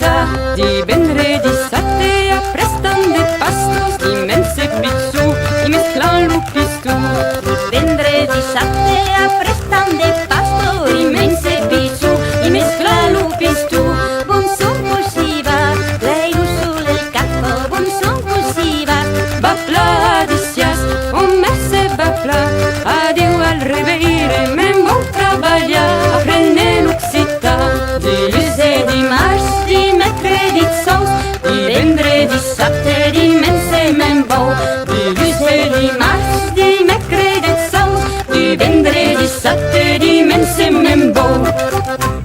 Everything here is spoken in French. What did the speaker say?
va, vendredi sate apprestan de pastos, immense pizzu, i mesclan lupistu. Vendredi sate apprestan de pasto, immense pizzu, i mesclan lupistu. Bon son possiva, lei usul el capo, bon son possiva. Bapla dicias, messe bapla, adiu al reveire, men bon traballar, aprenne l'occità. Dilluns e dimarts, dimecres, dijous, vendredi sate, dimense men bou. Dilluns e dimarts, dimecres, dijous, vendredi sate, dimense men bou.